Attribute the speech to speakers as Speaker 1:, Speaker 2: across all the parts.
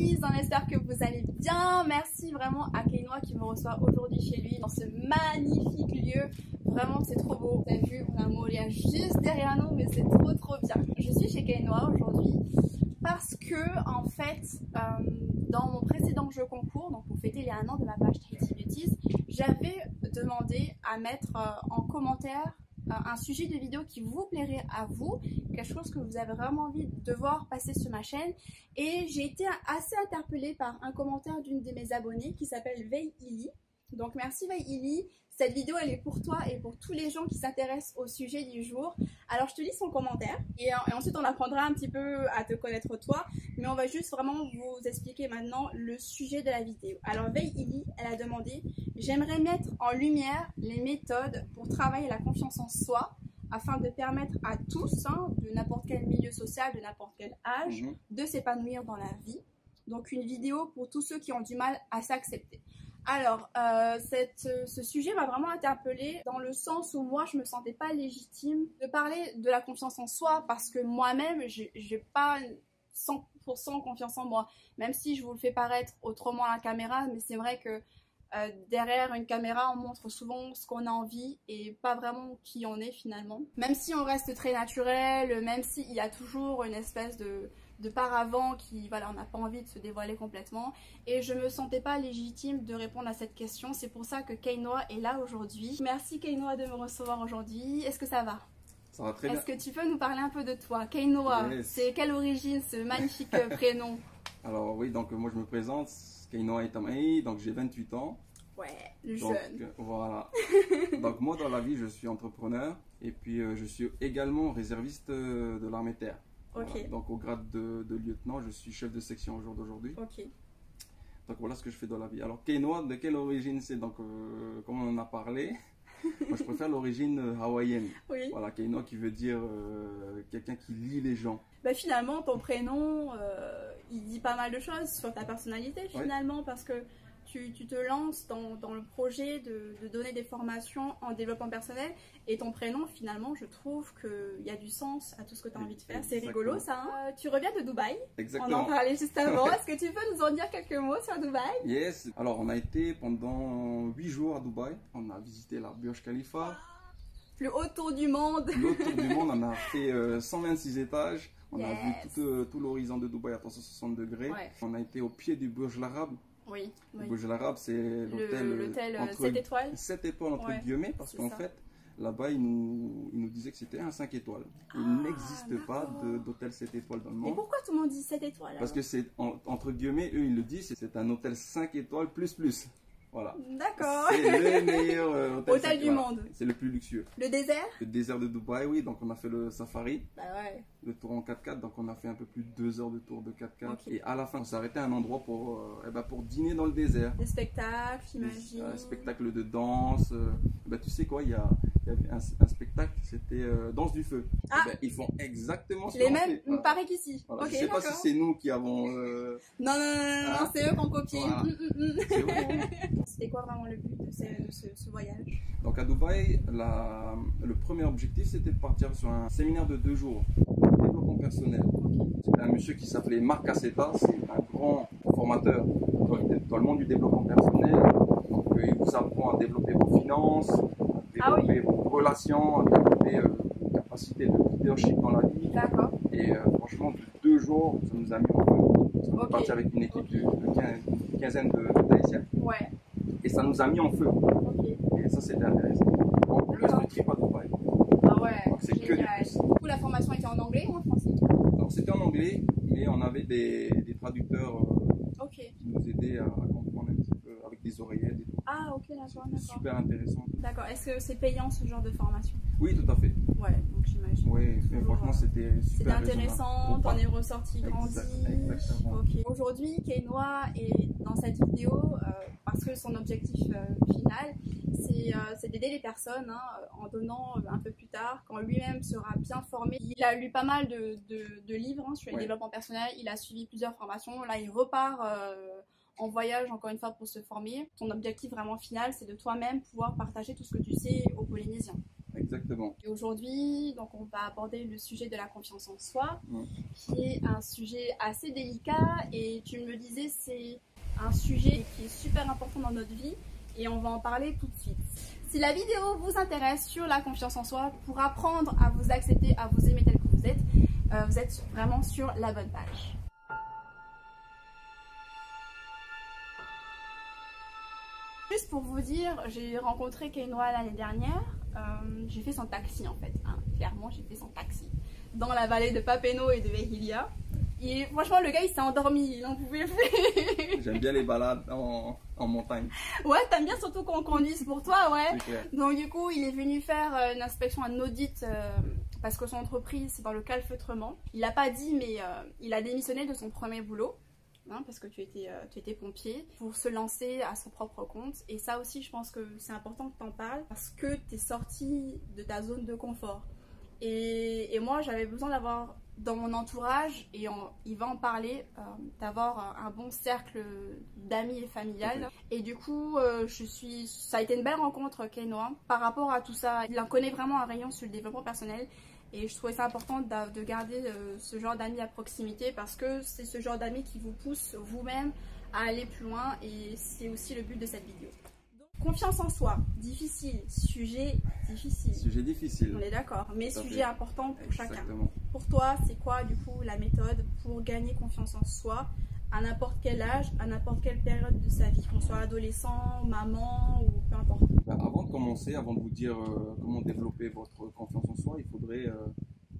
Speaker 1: Beauties, on espère que vous allez bien. Merci vraiment à Keinoa qui me reçoit aujourd'hui chez lui dans ce magnifique lieu. Vraiment c'est trop beau. Vous avez vu, on a un Molia juste derrière nous, mais c'est trop bien. Je suis chez Keinoa aujourd'hui parce que en fait, dans mon précédent jeu concours, donc pour fêter les 1 an de ma page Tahiti Beauties, j'avais demandé à mettre en commentaire un sujet de vidéo qui vous plairait à vous, quelque chose que vous avez vraiment envie de voir passer sur ma chaîne. Et j'ai été assez interpellée par un commentaire d'une de mes abonnées qui s'appelle Veili. Donc merci Veili, cette vidéo elle est pour toi et pour tous les gens qui s'intéressent au sujet du jour. Alors je te lis son commentaire et ensuite on apprendra un petit peu à te connaître toi, mais on va juste vraiment vous expliquer maintenant le sujet de la vidéo. Alors Veili, elle a demandé: j'aimerais mettre en lumière les méthodes pour travailler la confiance en soi afin de permettre à tous, de n'importe quel milieu social, de n'importe quel âge, de s'épanouir dans la vie. Donc une vidéo pour tous ceux qui ont du mal à s'accepter. Alors, ce sujet m'a vraiment interpellée dans le sens où moi, je me sentais pas légitime de parler de la confiance en soi parce que moi-même, j'ai pas 100% confiance en moi. Même si je vous le fais paraître autrement à la caméra, mais c'est vrai que derrière une caméra, on montre souvent ce qu'on a envie et pas vraiment qui on est finalement. Même si on reste très naturel, même s'il y a toujours une espèce de paravent qui, voilà, on n'a pas envie de se dévoiler complètement. Et je me sentais pas légitime de répondre à cette question. C'est pour ça que Keinoa est là aujourd'hui. Merci Keinoa de me recevoir aujourd'hui. Est-ce que ça va?
Speaker 2: Ça va très bien.
Speaker 1: Est-ce que tu peux nous parler un peu de toi? Keinoa, yes. C'est quelle origine ce magnifique prénom?
Speaker 2: Alors oui, donc moi je me présente, Keinoa Itamai, donc j'ai 28 ans.
Speaker 1: Ouais, le jeune.
Speaker 2: Voilà. Donc moi dans la vie je suis entrepreneur et puis je suis également réserviste de l'armée de terre.
Speaker 1: Ok.
Speaker 2: Voilà. Donc au grade de lieutenant, je suis chef de section au jour d'aujourd'hui.
Speaker 1: Ok.
Speaker 2: Donc voilà ce que je fais dans la vie. Alors Keinoa, de quelle origine c'est? Donc comme on en a parlé, moi je préfère l'origine hawaïenne.
Speaker 1: Oui.
Speaker 2: Voilà, Keinoa qui veut dire quelqu'un qui lie les gens.
Speaker 1: Bah finalement ton prénom il dit pas mal de choses sur ta personnalité finalement, ouais. Parce que tu te lances dans le projet de donner des formations en développement personnel et ton prénom finalement je trouve qu'il y a du sens à tout ce que tu as envie de faire. C'est rigolo ça, hein. Tu reviens de Dubaï.
Speaker 2: Exactement.
Speaker 1: On en parlait juste avant. Est-ce que tu peux nous en dire quelques mots sur Dubaï?
Speaker 2: Yes. Alors on a été pendant 8 jours à Dubaï. On a visité la Burj Khalifa.
Speaker 1: Le haut tour du monde.
Speaker 2: Le haut tour du monde, on a fait 126 étages. On a vu tout l'horizon de Dubaï à 360 degrés. Ouais. On a été au pied du Burj Al Arab.
Speaker 1: Oui,
Speaker 2: le Burj Al Arab, c'est l'hôtel
Speaker 1: 7 étoiles.
Speaker 2: 7 étoiles entre guillemets, parce qu'en fait, là-bas, ils nous disaient que c'était un 5 étoiles. Il n'existe pas d'hôtel 7 étoiles dans le monde.
Speaker 1: Et pourquoi tout le monde dit 7 étoiles alors?
Speaker 2: Parce que c'est, entre guillemets, eux, ils le disent, c'est un hôtel 5 étoiles plus. Voilà.
Speaker 1: D'accord.
Speaker 2: C'est le meilleur
Speaker 1: hôtel du monde.
Speaker 2: C'est le plus luxueux.
Speaker 1: Le désert?
Speaker 2: Le désert de Dubaï, oui. Donc on a fait le safari.
Speaker 1: Bah ouais.
Speaker 2: Le tour en 4x4. Donc on a fait un peu plus de 2 heures de tour de 4x4. Okay. Et à la fin, on s'est arrêté à un endroit pour dîner dans le désert.
Speaker 1: Des spectacles, j'imagine.
Speaker 2: Un spectacle de danse. Tu sais quoi, il y avait un spectacle, c'était Danse du feu.
Speaker 1: Ah.
Speaker 2: Ils font exactement ce
Speaker 1: les mêmes, il me paraît qu'ici.
Speaker 2: Voilà.
Speaker 1: Okay,
Speaker 2: je sais pas si c'est nous qui avons...
Speaker 1: Non, c'est eux qui ont copié.
Speaker 2: Voilà. C'est vrai.
Speaker 1: C'était quoi vraiment le but de ce voyage?
Speaker 2: Donc à Dubaï, le premier objectif c'était de partir sur un séminaire de 2 jours, développement personnel. C'était un monsieur qui s'appelait Marc Cassetta, c'est un grand formateur dans le monde du développement personnel. Donc il vous apprend à développer vos finances, à développer vos relations, à développer vos capacités de leadership dans la vie.
Speaker 1: D'accord.
Speaker 2: Et franchement, 2 jours, ça nous a mis en feu. On est parti avec une équipe de quinzaine de Tahitiens.
Speaker 1: Ouais.
Speaker 2: Et ça nous a mis en feu.
Speaker 1: Okay.
Speaker 2: Et ça, c'était intéressant. En plus du trip à Dubaï.
Speaker 1: Ah ouais.
Speaker 2: Donc c'est que du plus.
Speaker 1: Du coup, la formation était en anglais ou en français?
Speaker 2: Alors c'était en anglais, mais on avait des traducteurs qui nous aidaient à comprendre un petit peu avec des oreillettes et tout.
Speaker 1: Ah ok, d'accord.
Speaker 2: Super intéressant.
Speaker 1: D'accord. Est-ce que c'est payant ce genre de formation?
Speaker 2: Oui, tout à fait.
Speaker 1: Ouais, donc j'imagine.
Speaker 2: Oui, mais franchement c'était super
Speaker 1: intéressant, t'en es ressorti grandi.
Speaker 2: Exactement.
Speaker 1: Okay. Aujourd'hui, Keinoa est dans cette vidéo parce que son objectif final, c'est d'aider les personnes en donnant un peu plus tard, quand lui-même sera bien formé. Il a lu pas mal de livres sur le développement personnel, il a suivi plusieurs formations, là il repart en voyage encore une fois pour se former. Ton objectif vraiment final, c'est de toi-même pouvoir partager tout ce que tu sais aux Polynésiens.
Speaker 2: Exactement.
Speaker 1: Et aujourd'hui, donc on va aborder le sujet de la confiance en soi,
Speaker 2: Mm.
Speaker 1: qui est un sujet assez délicat et tu me disais c'est un sujet qui est super important dans notre vie et on va en parler tout de suite. Si la vidéo vous intéresse sur la confiance en soi, pour apprendre à vous accepter, à vous aimer tel que vous êtes vraiment sur la bonne page. Juste pour vous dire, j'ai rencontré Kainoa l'année dernière. J'ai fait son taxi en fait, hein. Clairement j'ai fait son taxi dans la vallée de Papeno et de Vehilia. Et franchement le gars il s'est endormi, il en pouvait plus.
Speaker 2: J'aime bien les balades en montagne.
Speaker 1: Ouais, t'aimes bien surtout qu'on conduise pour toi, ouais.
Speaker 2: C'est clair.
Speaker 1: Donc du coup il est venu faire une inspection, un audit parce que son entreprise c'est dans le calfeutrement. Il l'a pas dit mais il a démissionné de son premier boulot. Hein, parce que tu étais pompier, pour se lancer à son propre compte. Et ça aussi, je pense que c'est important que tu en parles parce que tu es sorti de ta zone de confort. Et moi, j'avais besoin d'avoir dans mon entourage, et il va en parler, d'avoir un bon cercle d'amis et familial. Et du coup, ça a été une belle rencontre, Kainoa. Par rapport à tout ça, il en connaît vraiment un rayon sur le développement personnel. Et je trouvais ça important de garder ce genre d'amis à proximité parce que c'est ce genre d'amis qui vous pousse vous-même à aller plus loin et c'est aussi le but de cette vidéo. Donc, confiance en soi, difficile, sujet difficile.
Speaker 2: Sujet difficile.
Speaker 1: On est d'accord, mais sujet important pour chacun.
Speaker 2: Exactement.
Speaker 1: Pour toi, c'est quoi du coup la méthode pour gagner confiance en soi à n'importe quel âge, à n'importe quelle période de sa vie, qu'on soit adolescent, maman ou peu importe?
Speaker 2: Avant de commencer, avant de vous dire comment développer votre confiance en soi, il faudrait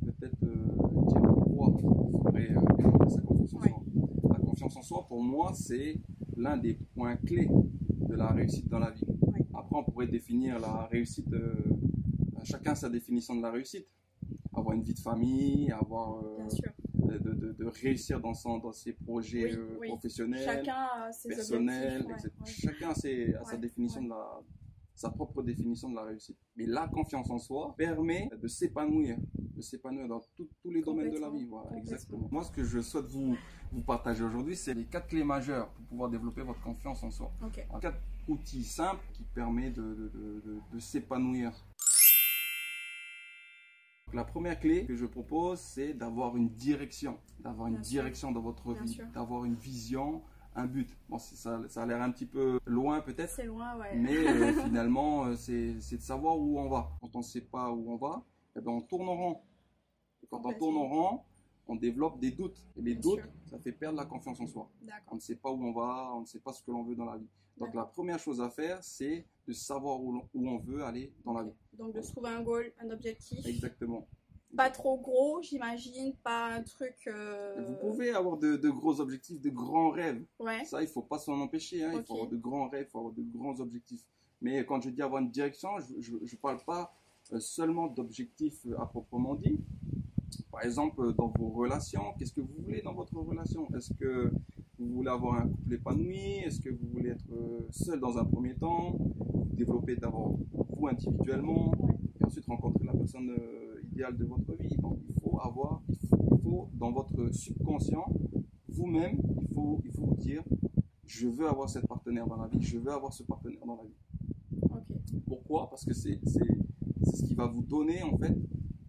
Speaker 2: peut-être dire pourquoi il faudrait développer sa confiance en soi. La confiance en soi, pour moi, c'est l'un des points clés de la réussite dans la vie. Après, on pourrait définir la réussite, chacun sa définition de la réussite. Avoir une vie de famille, avoir de réussir dans ses projets professionnels,
Speaker 1: chacun a ses
Speaker 2: personnels,
Speaker 1: objectifs,
Speaker 2: chacun a sa définition de sa propre définition de la réussite. Mais la confiance en soi permet de s'épanouir dans tous les domaines de la vie. Voilà, exactement. Moi, ce que je souhaite vous partager aujourd'hui, c'est les 4 clés majeures pour pouvoir développer votre confiance en soi. 4 outils simples qui permettent de s'épanouir. La première clé que je propose, c'est d'avoir une direction, dans votre vie, d'avoir une vision, un but. Bon, ça a l'air un petit peu loin peut-être.
Speaker 1: C'est loin, ouais.
Speaker 2: Mais finalement, c'est de savoir où on va. Quand on ne sait pas où on va, eh ben, on tourne en rond. Et quand on tourne en rond, on développe des doutes. Et les doutes, ça fait perdre la confiance en soi. On ne sait pas où on va, on ne sait pas ce que l'on veut dans la vie. Donc la première chose à faire, c'est de savoir où on veut aller dans la vie.
Speaker 1: Donc de se trouver un goal, un objectif.
Speaker 2: Exactement.
Speaker 1: Pas trop gros, j'imagine, pas un truc...
Speaker 2: Vous pouvez avoir de gros objectifs, de grands rêves.
Speaker 1: Ouais.
Speaker 2: Ça, il ne faut pas s'en empêcher. Hein. Il faut avoir de grands rêves, il faut avoir de grands objectifs. Mais quand je dis avoir une direction, je ne parle pas seulement d'objectifs à proprement dit. Par exemple, dans vos relations, qu'est-ce que vous voulez dans votre relation? Est-ce que vous voulez avoir un couple épanoui? Est-ce que vous voulez être seul dans un premier temps? Développer d'abord vous individuellement et ensuite rencontrer la personne idéale de votre vie. Donc il faut dans votre subconscient, vous-même, il faut vous dire, je veux avoir cette partenaire dans la vie, je veux avoir ce partenaire dans la vie. Pourquoi? Parce que c'est ce qui va vous donner en fait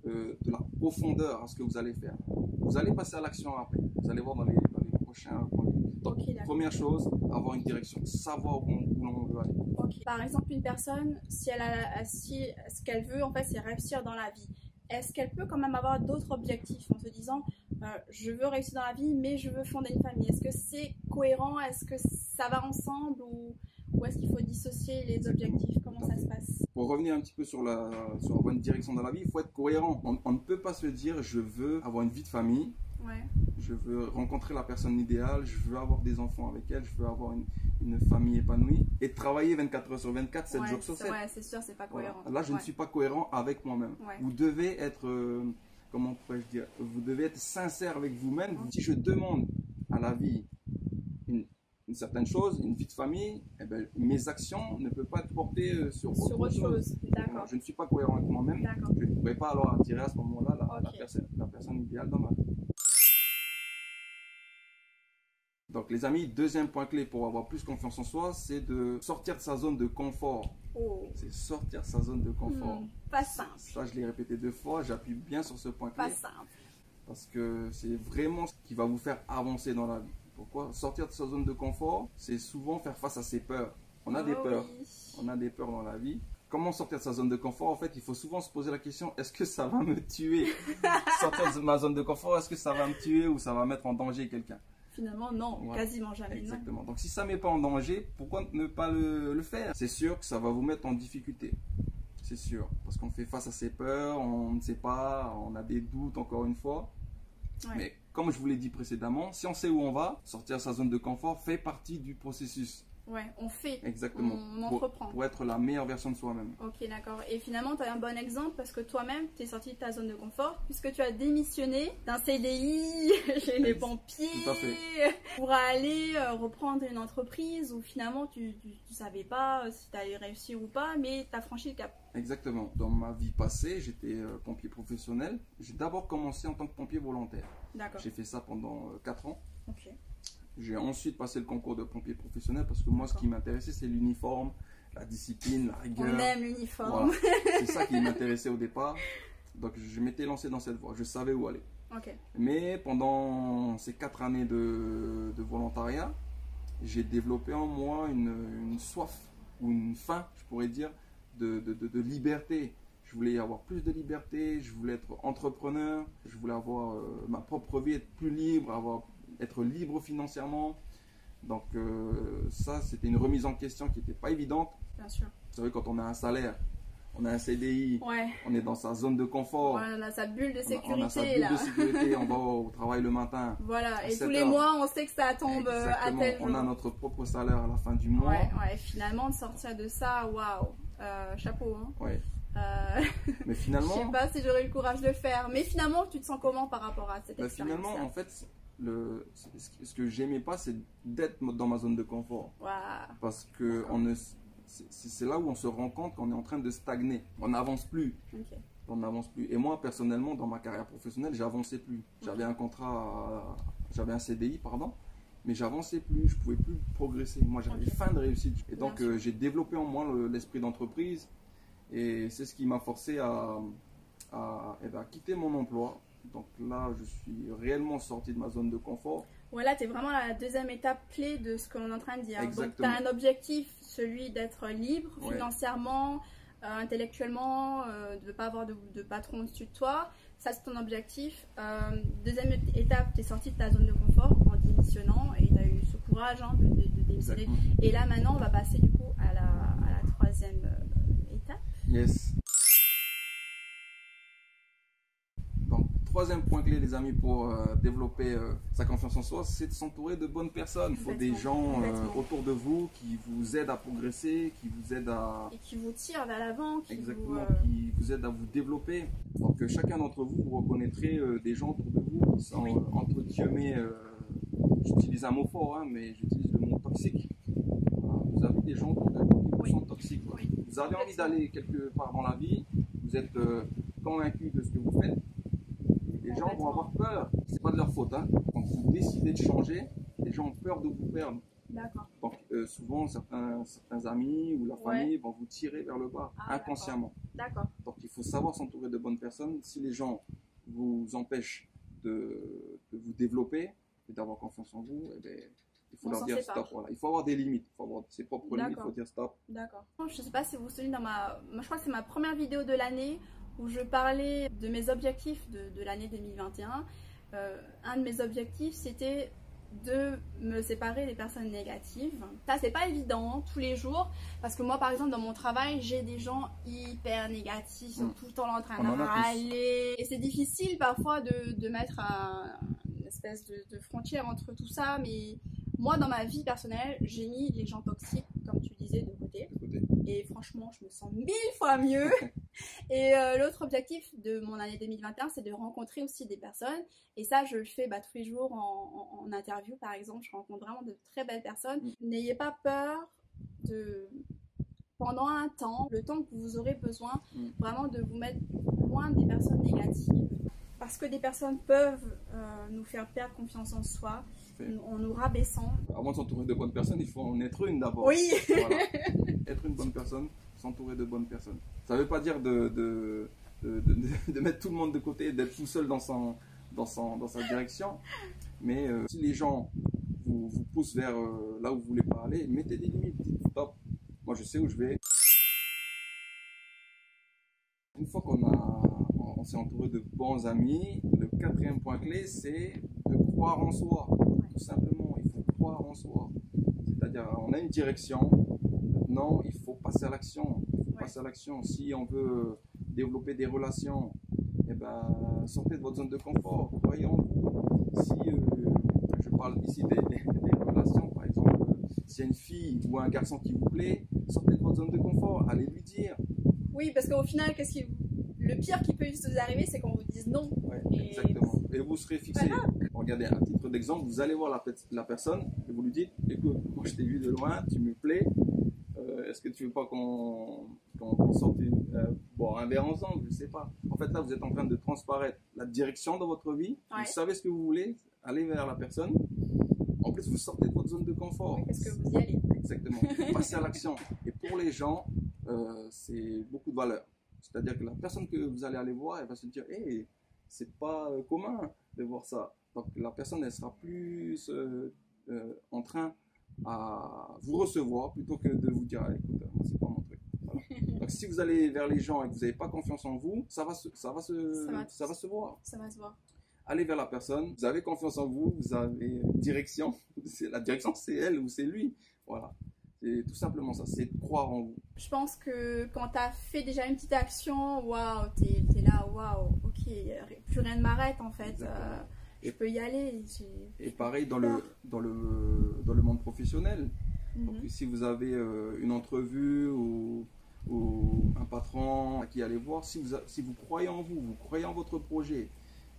Speaker 2: de la profondeur à ce que vous allez faire. Vous allez passer à l'action après. Vous allez voir dans les prochains points. Donc, première chose, avoir une direction, savoir où l'on veut aller.
Speaker 1: Par exemple, une personne, si ce qu'elle veut, en fait, c'est réussir dans la vie. Est-ce qu'elle peut quand même avoir d'autres objectifs en se disant je veux réussir dans la vie, mais je veux fonder une famille? Est-ce que c'est cohérent? Est-ce que ça va ensemble ou est-ce qu'il faut dissocier les objectifs? Comment ça se passe?
Speaker 2: Pour revenir un petit peu sur avoir une direction dans la vie, il faut être cohérent. On ne peut pas se dire je veux avoir une vie de famille, je veux rencontrer la personne idéale, je veux avoir des enfants avec elle, je veux avoir une famille épanouie et travailler 24 heures sur 24, 7 jours sur 7.
Speaker 1: Ouais, c'est sûr, c'est pas cohérent.
Speaker 2: Voilà. Là, je ne suis pas cohérent avec moi-même. Vous devez être, comment pourrais-je dire, vous devez être sincère avec vous-même. Si je demande à la vie une certaine chose, une vie de famille, eh ben, mes actions ne peuvent pas être portées sur autre chose.
Speaker 1: D'accord.
Speaker 2: Je ne suis pas cohérent avec moi-même. Je ne pourrais pas alors attirer à ce moment-là la personne idéale dans ma vie. Donc les amis, deuxième point clé pour avoir plus confiance en soi, c'est de sortir de sa zone de confort.
Speaker 1: Oh.
Speaker 2: C'est sortir sa zone de confort.
Speaker 1: Pas simple.
Speaker 2: Ça, je l'ai répété 2 fois, j'appuie bien sur ce point clé.
Speaker 1: Pas simple.
Speaker 2: Parce que c'est vraiment ce qui va vous faire avancer dans la vie. Pourquoi? Sortir de sa zone de confort, c'est souvent faire face à ses peurs. On a des peurs.
Speaker 1: Oui.
Speaker 2: On a des peurs dans la vie. Comment sortir de sa zone de confort? En fait, il faut souvent se poser la question, est-ce que ça va me tuer? Sortir de ma zone de confort, est-ce que ça va me tuer ou ça va mettre en danger quelqu'un?
Speaker 1: Finalement, non,
Speaker 2: Voilà.
Speaker 1: quasiment jamais.
Speaker 2: Exactement.
Speaker 1: Non.
Speaker 2: Donc si ça ne met pas en danger, pourquoi ne pas le faire? C'est sûr que ça va vous mettre en difficulté. C'est sûr. Parce qu'on fait face à ses peurs, on ne sait pas, on a des doutes encore une fois.
Speaker 1: Ouais.
Speaker 2: Mais comme je vous l'ai dit précédemment, si on sait où on va, sortir de sa zone de confort fait partie du processus.
Speaker 1: Ouais, on fait.
Speaker 2: Exactement.
Speaker 1: On entreprend.
Speaker 2: Pour être la meilleure version de soi-même.
Speaker 1: Ok, d'accord. Et finalement, tu as un bon exemple parce que toi-même, tu es sorti de ta zone de confort puisque tu as démissionné d'un CDI chez les pompiers
Speaker 2: Tout à fait.
Speaker 1: pour aller reprendre une entreprise où finalement, tu savais pas si tu allais réussir ou pas, mais tu as franchi le cap.
Speaker 2: Exactement. Dans ma vie passée, j'étais pompier professionnel. J'ai d'abord commencé en tant que pompier volontaire.
Speaker 1: D'accord.
Speaker 2: J'ai fait ça pendant 4 ans.
Speaker 1: Ok.
Speaker 2: J'ai ensuite passé le concours de pompier professionnel parce que moi, ce qui m'intéressait, c'est l'uniforme, la discipline, la rigueur.
Speaker 1: On aime l'uniforme.
Speaker 2: Voilà. C'est ça qui m'intéressait au départ. Donc, je m'étais lancé dans cette voie. Je savais où aller.
Speaker 1: Ok.
Speaker 2: Mais pendant ces 4 années de volontariat, j'ai développé en moi une soif ou une faim, je pourrais dire, de liberté. Je voulais avoir plus de liberté, je voulais être entrepreneur, je voulais avoir ma propre vie, être plus libre, être libre financièrement. Donc ça, c'était une remise en question qui n'était pas évidente.
Speaker 1: Bien sûr.
Speaker 2: Vous savez, quand on a un salaire, on a un CDI,
Speaker 1: Ouais.
Speaker 2: on est dans sa zone de confort.
Speaker 1: Voilà, on a sa bulle de sécurité
Speaker 2: on a sa bulle
Speaker 1: là.
Speaker 2: de sécurité, on va au travail le matin.
Speaker 1: Voilà,
Speaker 2: à
Speaker 1: et
Speaker 2: 7
Speaker 1: tous les
Speaker 2: heures.
Speaker 1: mois, on sait que ça tombe à
Speaker 2: Exactement.
Speaker 1: tel jour.
Speaker 2: On a notre propre salaire à la fin du mois.
Speaker 1: Ouais, ouais, finalement, de sortir de ça, waouh, chapeau. Hein.
Speaker 2: Ouais. Mais
Speaker 1: Je
Speaker 2: finalement,
Speaker 1: sais pas si j'aurais eu le courage de le faire, mais finalement, tu te sens comment par rapport à cette expérience?
Speaker 2: finalement, en fait, ce que j'aimais pas, c'est d'être dans ma zone de confort.
Speaker 1: Waouh.
Speaker 2: Parce que c'est là où on se rend compte qu'on est en train de stagner. On n'avance plus.
Speaker 1: Ok.
Speaker 2: On n'avance plus. Et moi, personnellement, dans ma carrière professionnelle, j'avançais plus. J'avais un contrat, j'avais un CDI, pardon, mais j'avançais plus. Je pouvais plus progresser. Moi, j'avais faim de réussite. Et donc,
Speaker 1: Bien sûr.
Speaker 2: j'ai développé en moi l'esprit d'entreprise. Et c'est ce qui m'a forcé à quitter mon emploi. Donc là, je suis réellement sorti de ma zone de confort.
Speaker 1: Voilà, tu es vraiment à la deuxième étape clé de ce qu'on est en train de dire.
Speaker 2: Exactement.
Speaker 1: Donc, tu as un objectif, celui d'être libre
Speaker 2: Ouais.
Speaker 1: financièrement, intellectuellement, de ne pas avoir de patron au-dessus de toi. Ça, c'est ton objectif. Deuxième étape, tu es sorti de ta zone de confort en démissionnant et tu as eu ce courage hein, de démissionner.
Speaker 2: Exactement.
Speaker 1: Et là, maintenant, on va passer du coup à la troisième étape.
Speaker 2: Yes. Donc, troisième point clé, les amis, pour développer sa confiance en soi, c'est de s'entourer de bonnes personnes. Il faut des gens
Speaker 1: Complètement.
Speaker 2: autour de vous qui vous aident à progresser, qui vous aident à...
Speaker 1: Et qui vous tire vers l'avant, qui
Speaker 2: Exactement,
Speaker 1: vous...
Speaker 2: qui vous aident à vous développer. Donc, chacun d'entre vous, vous reconnaîtrez des gens autour de vous qui sont, entre guillemets, j'utilise un mot fort, hein, mais j'utilise le mot toxique. Voilà, vous avez des gens autour de vous qui sont toxiques.
Speaker 1: Oui.
Speaker 2: Vous avez envie d'aller quelque part dans la vie, vous êtes convaincu de ce que vous faites. Les gens vont avoir peur, c'est pas de leur faute. Hein. Quand vous décidez de changer, les gens ont peur de vous perdre.
Speaker 1: D'accord.
Speaker 2: Donc souvent, certains amis ou la famille vont vous tirer vers le bas,
Speaker 1: Ah,
Speaker 2: inconsciemment.
Speaker 1: D'accord.
Speaker 2: Donc il faut savoir s'entourer de bonnes personnes. Si les gens vous empêchent de vous développer et d'avoir confiance en vous, eh bien, il faut
Speaker 1: On
Speaker 2: leur
Speaker 1: s'en
Speaker 2: dire
Speaker 1: sépare.
Speaker 2: stop. Voilà. Il faut avoir des limites, il faut avoir ses propres limites, il faut dire stop.
Speaker 1: D'accord. Je sais pas si vous vous souvenez, je crois que c'est ma première vidéo de l'année où je parlais de mes objectifs de l'année 2021. Un de mes objectifs, c'était de me séparer des personnes négatives. Ça, c'est pas évident tous les jours parce que moi, par exemple, dans mon travail, j'ai des gens hyper négatifs, ils sont tout le temps en train de râler. Et c'est difficile parfois de mettre une espèce de frontière entre tout ça, mais moi, dans ma vie personnelle, j'ai mis les gens toxiques, comme tu disais, de côté. Et franchement, je me sens 1000 fois mieux. Et l'autre objectif de mon année 2021, c'est de rencontrer aussi des personnes. Et ça, je le fais tous les jours en interview, par exemple. Je rencontre vraiment de très belles personnes. N'ayez pas peur pendant un temps, le temps que vous aurez besoin, vraiment de vous mettre loin des personnes négatives. parce que des personnes peuvent nous faire perdre confiance en soi en nous rabaissant.
Speaker 2: Avant de s'entourer de bonnes personnes, il faut en être une d'abord.
Speaker 1: Oui.
Speaker 2: Voilà. Être une bonne personne, s'entourer de bonnes personnes. Ça ne veut pas dire de mettre tout le monde de côté, d'être tout seul dans sa direction. Mais si les gens vous poussent vers là où vous voulez pas aller, mettez des limites. Dites, stop, moi je sais où je vais. Une fois qu'on s'est entouré de bons amis, le 4e point clé, c'est de croire en soi. Tout simplement, il faut croire en soi. C'est-à-dire, on a une direction, maintenant il faut passer à l'action. Passer à l'action. Si on veut développer des relations, eh ben, sortez de votre zone de confort, croyez en vous. Si je parle ici des relations, par exemple, s'il y a une fille ou un garçon qui vous plaît, sortez de votre zone de confort, allez lui dire.
Speaker 1: Oui, parce qu'au final, le pire qui peut vous arriver, c'est qu'on vous dise non.
Speaker 2: Ouais, exactement. Et vous serez fixé. Regardez, à titre d'exemple, vous allez voir la personne et vous lui dites, écoute, moi je t'ai vu de loin, tu me plais, est-ce que tu veux pas qu'on sorte boire un verre ensemble? Je sais pas. En fait, là, vous êtes en train de transparaître la direction de votre vie. Vous savez ce que vous voulez, allez vers la personne. En plus, vous sortez de votre zone de confort.
Speaker 1: Oui, parce que vous y allez.
Speaker 2: Exactement. Passez à l'action. Et pour les gens, c'est beaucoup de valeur. C'est-à-dire que la personne que vous allez aller voir, elle va se dire, hey, c'est pas commun de voir ça. Donc la personne, elle sera plus en train à vous recevoir plutôt que de vous dire, ah, écoute, moi c'est pas mon truc. Voilà. Donc si vous allez vers les gens et que vous n'avez pas confiance en vous, ça va se voir.
Speaker 1: Ça va se voir.
Speaker 2: Allez vers la personne, vous avez confiance en vous, vous avez une direction. La direction, c'est elle ou c'est lui. Voilà. C'est tout simplement ça, c'est de croire en vous.
Speaker 1: Je pense que quand tu as fait déjà une petite action, waouh, t'es là, waouh, ok, plus rien ne m'arrête en fait. Je peux y aller.
Speaker 2: Et pareil dans le monde professionnel. Donc, si vous avez une entrevue ou un patron à qui aller voir, si vous croyez en vous, vous croyez en votre projet,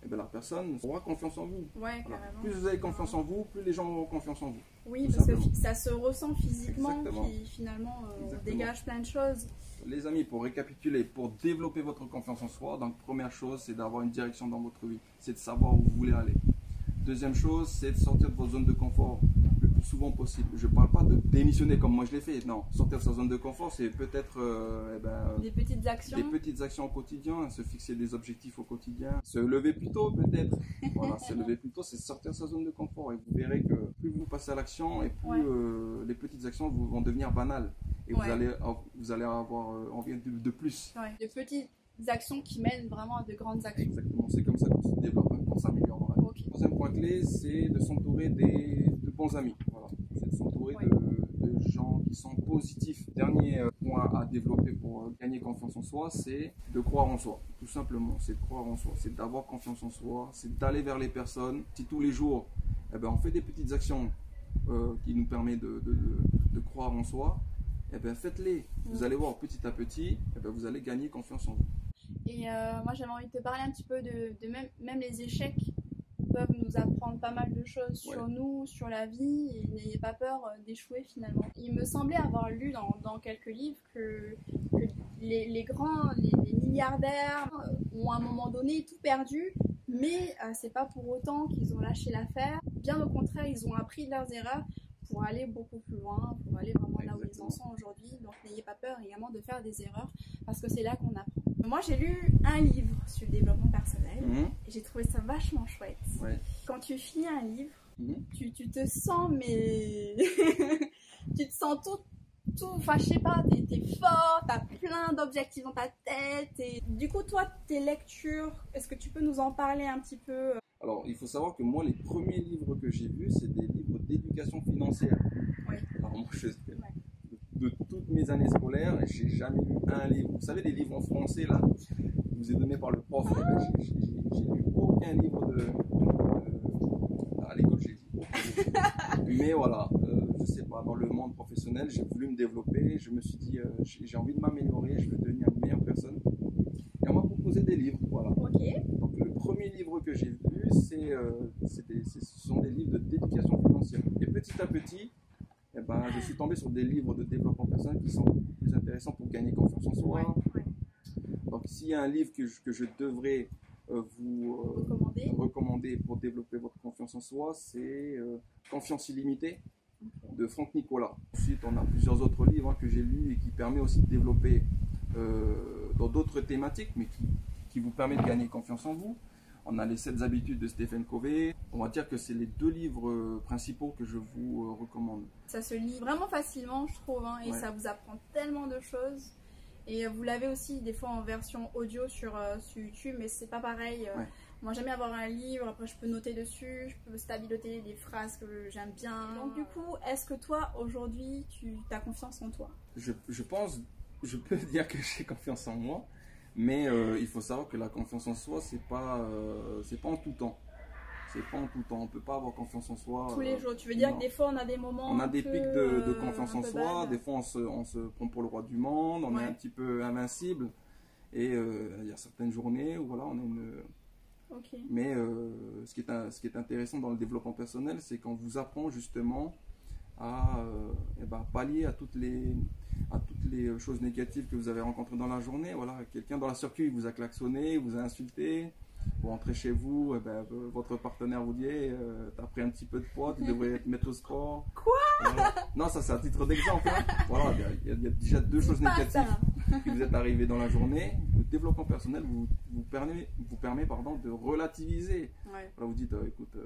Speaker 2: eh bien, la personne aura confiance en vous.
Speaker 1: Ouais,
Speaker 2: voilà.
Speaker 1: Carrément.
Speaker 2: Plus vous avez confiance en vous, plus les gens auront confiance en vous.
Speaker 1: Oui, parce que ça se ressent physiquement, puis finalement on dégage plein de choses.
Speaker 2: Les amis, pour récapituler, pour développer votre confiance en soi, donc première chose, c'est d'avoir une direction dans votre vie, c'est de savoir où vous voulez aller. Deuxième chose, c'est de sortir de votre zone de confort le plus souvent possible. Je ne parle pas de démissionner comme moi je l'ai fait, non. Sortir de sa zone de confort, c'est peut-être
Speaker 1: des petites actions.
Speaker 2: Des petites actions au quotidien, se fixer des objectifs au quotidien, se lever plus tôt peut-être. Voilà, se lever plus tôt, c'est sortir de sa zone de confort. Et vous verrez que plus vous passez à l'action et plus les petites actions vont devenir banales. Et vous allez avoir envie de plus.
Speaker 1: Ouais, de petites actions qui mènent vraiment à de grandes actions.
Speaker 2: Exactement, c'est comme ça qu'on se développe, qu'on s'améliore dans la vie. Troisième point clé, c'est de s'entourer de bons amis. Voilà. C'est de s'entourer de gens qui sont positifs. Dernier point à développer pour gagner confiance en soi, c'est de croire en soi. Tout simplement, c'est de croire en soi. C'est d'avoir confiance en soi, c'est d'aller vers les personnes. Si tous les jours, on fait des petites actions qui nous permettent de croire en soi, faites-les. Vous allez voir petit à petit, vous allez gagner confiance en vous.
Speaker 1: Et moi j'avais envie de te parler un petit peu de même les échecs peuvent nous apprendre pas mal de choses sur nous, sur la vie, et n'ayez pas peur d'échouer finalement. Il me semblait avoir lu dans quelques livres que les grands, les milliardaires ont à un moment donné tout perdu, mais c'est pas pour autant qu'ils ont lâché l'affaire. Bien au contraire, ils ont appris de leurs erreurs pour aller beaucoup plus loin, pour aller vraiment là où ils en sont aujourd'hui. Donc n'ayez pas peur également de faire des erreurs, parce que c'est là qu'on apprend. Moi j'ai lu un livre sur le développement personnel et j'ai trouvé ça vachement chouette. Quand tu finis un livre, tu te sens tu te sens tout, enfin je sais pas, t'es fort, t'as plein d'objectifs dans ta tête. Et du coup toi, tes lectures, est-ce que tu peux nous en parler un petit peu?
Speaker 2: Alors il faut savoir que moi les premiers livres que j'ai vus, c'est des livres d'éducation financière. Alors moi de toutes mes années scolaires, j'ai jamais lu un livre. Vous savez, les livres en français là, qui vous est donné par le prof. J'ai lu aucun livre à l'école, j'ai lu aucun livre. Mais voilà, je sais pas, dans le monde professionnel, j'ai voulu me développer. Je me suis dit, j'ai envie de m'améliorer, je veux devenir une meilleure personne. Et on m'a proposé des livres, voilà. Donc le premier livre que j'ai vu, ce sont des livres d'éducation financière. Et petit à petit, je suis tombé sur des livres de développement personnel qui sont plus intéressants pour gagner confiance en soi. Donc s'il y a un livre que je devrais vous recommander pour développer votre confiance en soi, c'est Confiance illimitée de Franck Nicolas. Ensuite, on a plusieurs autres livres que j'ai lus et qui permettent aussi de développer dans d'autres thématiques, mais qui vous permettent de gagner confiance en vous. On a les 7 habitudes de Stephen Covey. On va dire que c'est les 2 livres principaux que je vous recommande.
Speaker 1: Ça se lit vraiment facilement, je trouve, hein, et ça vous apprend tellement de choses. Et vous l'avez aussi des fois en version audio sur YouTube, mais c'est pas pareil. Moi j'aime bien avoir un livre, après je peux noter dessus, je peux stabiloter des phrases que j'aime bien. Donc du coup, est-ce que toi aujourd'hui tu as confiance en toi?
Speaker 2: Je pense, je peux dire que j'ai confiance en moi. Mais il faut savoir que la confiance en soi, c'est pas en tout temps. C'est pas en tout temps. On peut pas avoir confiance en soi.
Speaker 1: Tous les jours. Tu veux dire que des fois, on a des moments.
Speaker 2: On a des pics de confiance en soi. Des fois, on se prend pour le roi du monde. On est un petit peu invincible. Et il y a certaines journées où voilà, on a une. Mais ce qui est intéressant dans le développement personnel, c'est qu'on vous apprend justement à pallier à toutes les choses négatives que vous avez rencontrées dans la journée. Voilà, quelqu'un dans la circuit vous a klaxonné, vous a insulté. Vous rentrez chez vous, votre partenaire vous dit t'as pris un petit peu de poids, tu devrais te mettre au sport.
Speaker 1: Quoi?
Speaker 2: Voilà. Non, ça c'est à titre d'exemple. Hein. Voilà, il y a déjà 2 choses négatives qui vous êtes arrivées dans la journée. Le développement personnel vous permet de relativiser. Voilà, vous dites écoute,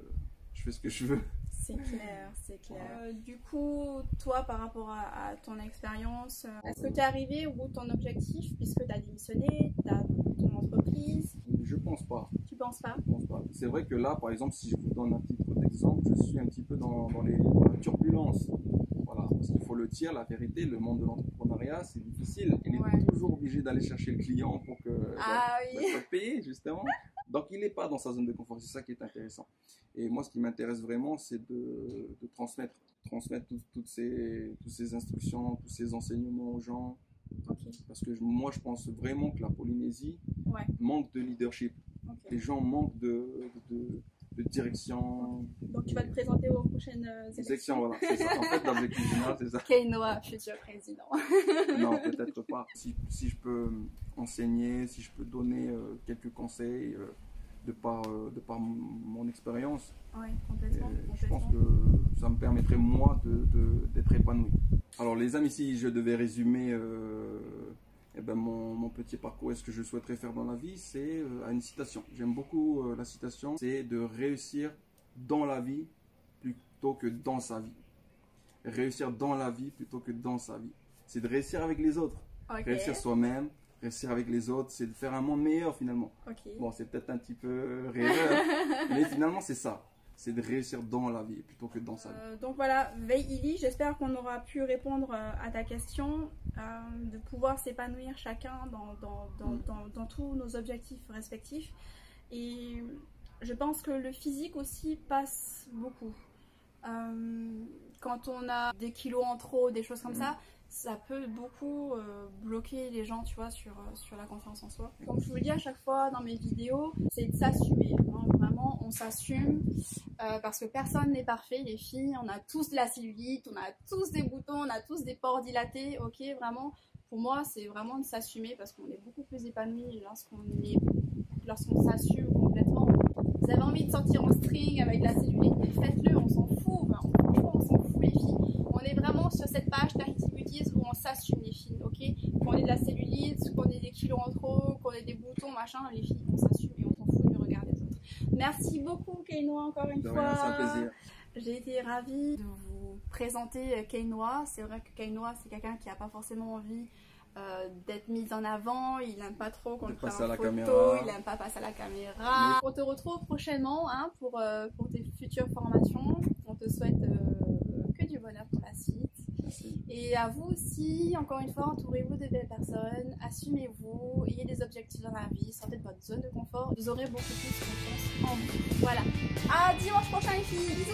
Speaker 2: je fais ce que je veux.
Speaker 1: C'est clair, c'est clair. Du coup, toi, par rapport à ton expérience, est-ce que tu es arrivé au bout de ton objectif puisque tu as démissionné, tu as ton entreprise?
Speaker 2: Je pense pas.
Speaker 1: Tu penses pas?
Speaker 2: Je pense pas. C'est vrai que là, par exemple, si je vous donne un titre d'exemple, je suis un petit peu dans la turbulence. Voilà, parce qu'il faut le dire, la vérité, le monde de l'entrepreneuriat, c'est difficile. Il est toujours obligé d'aller chercher le client pour que soit payé, justement. Donc, il n'est pas dans sa zone de confort. C'est ça qui est intéressant. Et moi, ce qui m'intéresse vraiment, c'est de transmettre toutes ces instructions, tous ces enseignements aux gens. Parce que moi, je pense vraiment que la Polynésie manque de leadership. Les gens manquent de direction.
Speaker 1: Donc, tu vas te présenter aux prochaines élections.
Speaker 2: Voilà, c'est ça. En fait, l'objectif général, c'est ça.
Speaker 1: Kainoa, futur président.
Speaker 2: Non, peut-être pas. Si je peux enseigner, si je peux donner quelques conseils de par mon expérience,
Speaker 1: complètement.
Speaker 2: Je pense que ça me permettrait, moi, d'être épanoui. Alors, les amis, si je devais résumer mon petit parcours et ce que je souhaiterais faire dans la vie, c'est à une citation. J'aime beaucoup la citation, c'est de réussir dans la vie plutôt que dans sa vie. Réussir dans la vie plutôt que dans sa vie. C'est de réussir avec les autres. Réussir soi-même, réussir avec les autres, c'est de faire un monde meilleur finalement. Bon, c'est peut-être un petit peu rêveur, mais finalement c'est ça. C'est de réussir dans la vie plutôt que dans sa vie.
Speaker 1: Donc voilà, Veili, j'espère qu'on aura pu répondre à ta question, de pouvoir s'épanouir chacun dans tous nos objectifs respectifs. Et je pense que le physique aussi passe beaucoup. Quand on a des kilos en trop, des choses comme ça peut beaucoup bloquer les gens, tu vois, sur la confiance en soi. Comme je vous le dis à chaque fois dans mes vidéos, c'est de s'assumer. Hein, vraiment, on s'assume parce que personne n'est parfait, les filles. On a tous de la cellulite, on a tous des boutons, on a tous des pores dilatés. Ok, vraiment, pour moi, c'est vraiment de s'assumer parce qu'on est beaucoup plus épanoui lorsqu'on s'assume complètement. Vous avez envie de sortir en string avec de la cellulite, mais faites-le, on s'en fout. Franchement, on s'en fout, les filles. On est vraiment sur cette page où on s'assume, les filles, ok? Qu'on ait de la cellulite, qu'on ait des kilos en trop, qu'on ait des boutons, machin, les filles, on s'assume et on s'en fout du regard des autres. Merci beaucoup, Kainoa, encore une fois.
Speaker 2: C'est un plaisir.
Speaker 1: J'ai été ravie de vous présenter Kainoa. C'est vrai que Kainoa, c'est quelqu'un qui n'a pas forcément envie d'être mise en avant, il n'aime pas trop qu'on le prenne en photo, il n'aime pas passer à la caméra. On te retrouve prochainement pour tes futures formations. On te souhaite que du bonheur pour la suite.
Speaker 2: Merci.
Speaker 1: Et à vous aussi, encore une fois, entourez-vous de belles personnes, assumez-vous, ayez des objectifs dans la vie, sortez de votre zone de confort, vous aurez beaucoup plus confiance en vous. Voilà. À dimanche prochain les filles, bisous.